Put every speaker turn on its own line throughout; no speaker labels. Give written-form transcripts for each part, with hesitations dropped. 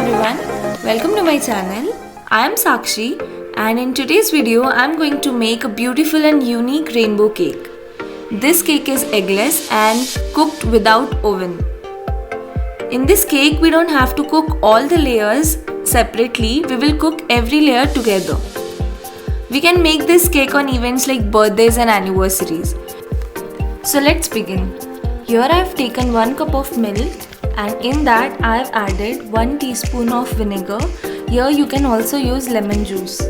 everyone, welcome to my channel. I am Sakshi and in today's video I am going to make a beautiful and unique rainbow cake. This cake is eggless and cooked without oven. In this cake we don't have to cook all the layers separately, we will cook every layer together. We can make this cake on events like birthdays and anniversaries. So let's begin. Here I have taken 1 cup of milk and in that I have added 1 teaspoon of vinegar. Here you can also use lemon juice.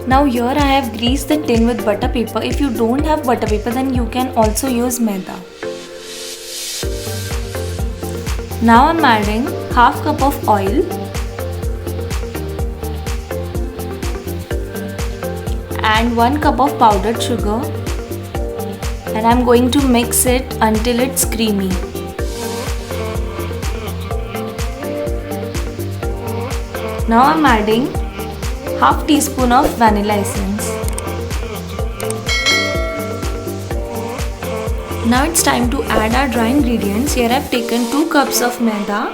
Now here I have greased the tin with butter paper. If you don't have butter paper then you can also use maida. Now I am adding half cup of oil and 1 cup of powdered sugar, and I am going to mix it until it's creamy. Now I am adding half teaspoon of vanilla essence. Now it's time to add our dry ingredients. Here I have taken 2 cups of maida,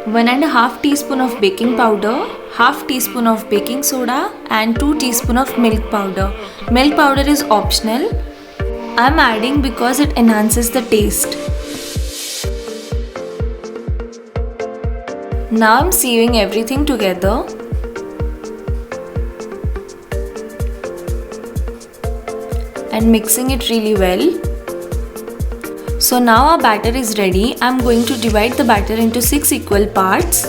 1.5 teaspoon of baking powder, half teaspoon of baking soda and 2 teaspoon of milk powder. Milk powder is optional. I am adding because it enhances the taste. Now I am sieving everything together. And mixing it really well. So now our batter is ready. I am going to divide the batter into 6 equal parts.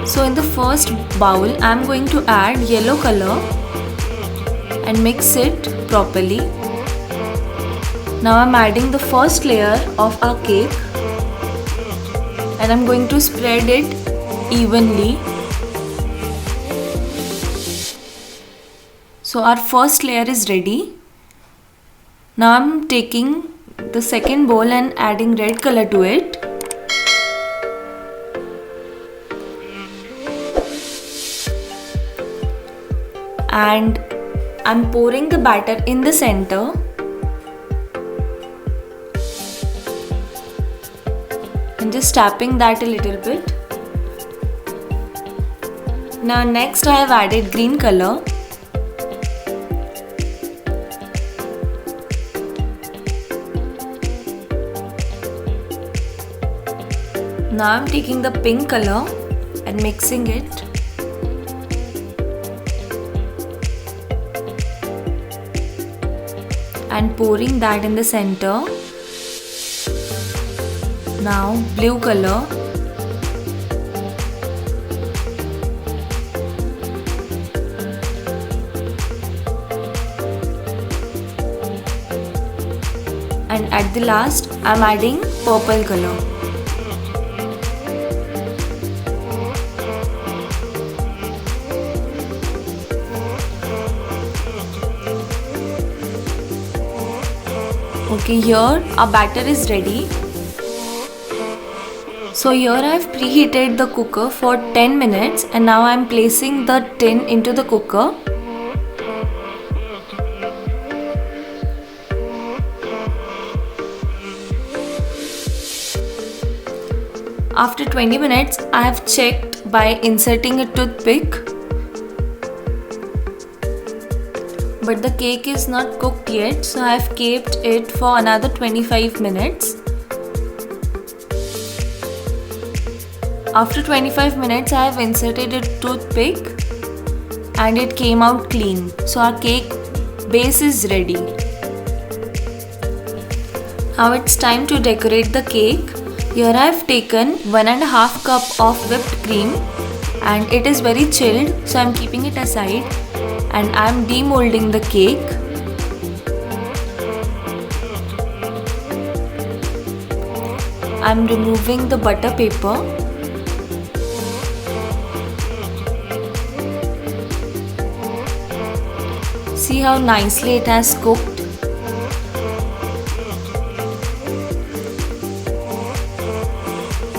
So in the first bowl, I am going to add yellow color and mix it properly. Now I am adding the first layer of our cake and I am going to spread it evenly. So our first layer is ready. Now I am taking the second bowl and adding red color to it. And I'm pouring the batter in the center. And just tapping that a little bit. Now next I have added green color. Now I'm taking the pink color and mixing it. And pouring that in the center. Now blue color. And at the last I am adding purple color. Okay, here our batter is ready. So here I have preheated the cooker for 10 minutes and now I am placing the tin into the cooker. After 20 minutes, I have checked by inserting a toothpick. But the cake is not cooked yet, so I have kept it for another 25 minutes. After 25 minutes, I have inserted a toothpick and it came out clean. So our cake base is ready. Now it's time to decorate the cake. Here I have taken 1.5 cup of whipped cream and it is very chilled, so I am keeping it aside. And I am demolding the cake. I'm removing the butter paper. See how nicely it has cooked.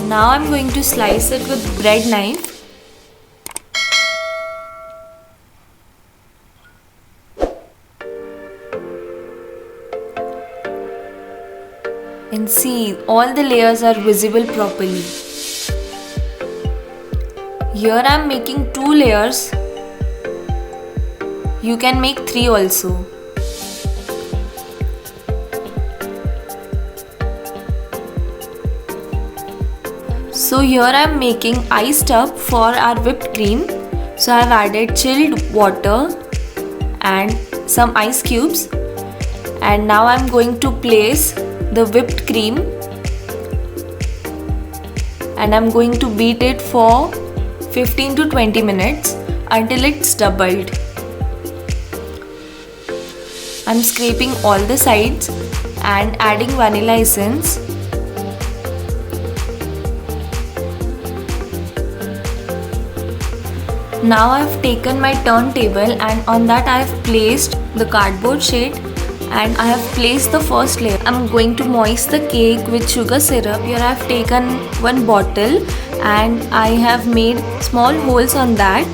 Now I'm going to slice it with bread knife. And see, all the layers are visible properly. Here I am making 2 layers. You can make 3 also. So here I am making ice tub for our whipped cream. So I have added chilled water and some ice cubes. And now I am going to place the whipped cream. And I am going to beat it for 15 to 20 minutes until it's doubled. I'm scraping all the sides and adding vanilla essence. Now I have taken my turntable and on that I have placed the cardboard sheet and I have placed the first layer. I'm going to moist the cake with sugar syrup. Here I have taken one bottle and I have made small holes on that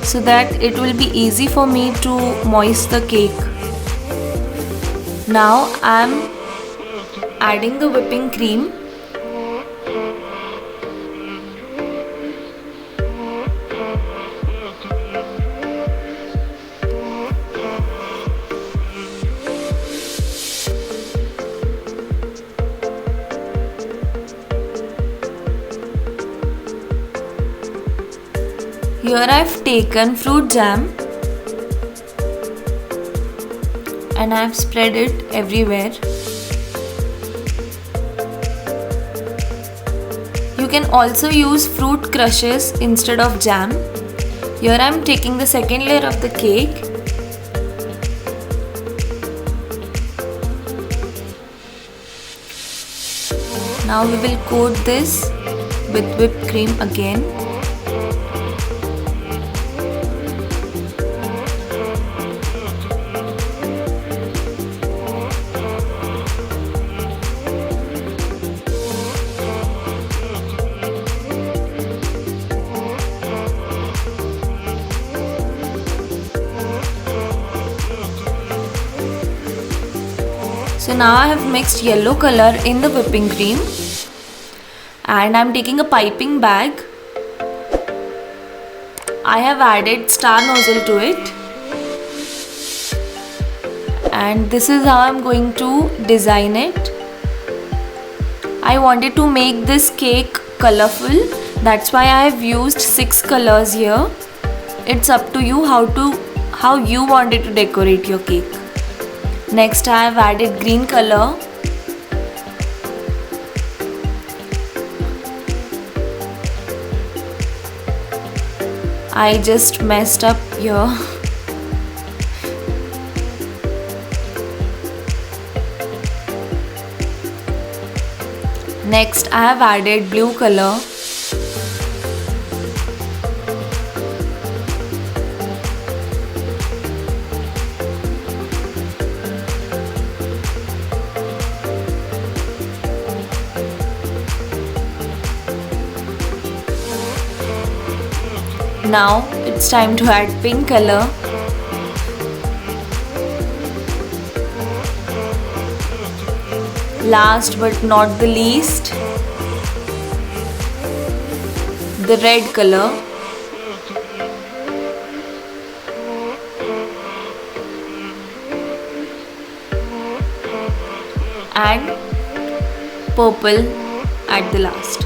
so that it will be easy for me to moist the cake. Now I am adding the whipping cream. Here I have taken fruit jam and I have spread it everywhere. You can also use fruit crushes instead of jam. Here I am taking the second layer of the cake. Now we will coat this with whipped cream again. So now I have mixed yellow color in the whipping cream and I am taking a piping bag. I have added star nozzle to it and this is how I am going to design it. I wanted to make this cake colorful, that's why I have used 6 colors here. It's up to you how you wanted to decorate your cake. Next I have added green color. I just messed up here. Next I have added blue color. Now it's time to add pink color. Last but not the least, the red color. And purple at the last.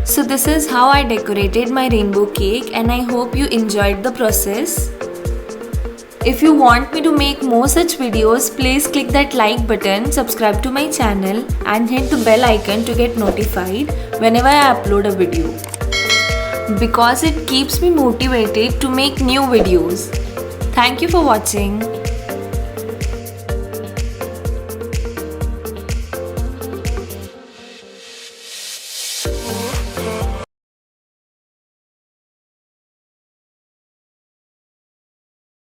So this is how I decorated my rainbow cake and I hope you enjoyed the process. If you want me to make more such videos, please click that like button, subscribe to my channel and hit the bell icon to get notified whenever I upload a video. Because it keeps me motivated to make new videos. Thank you for watching.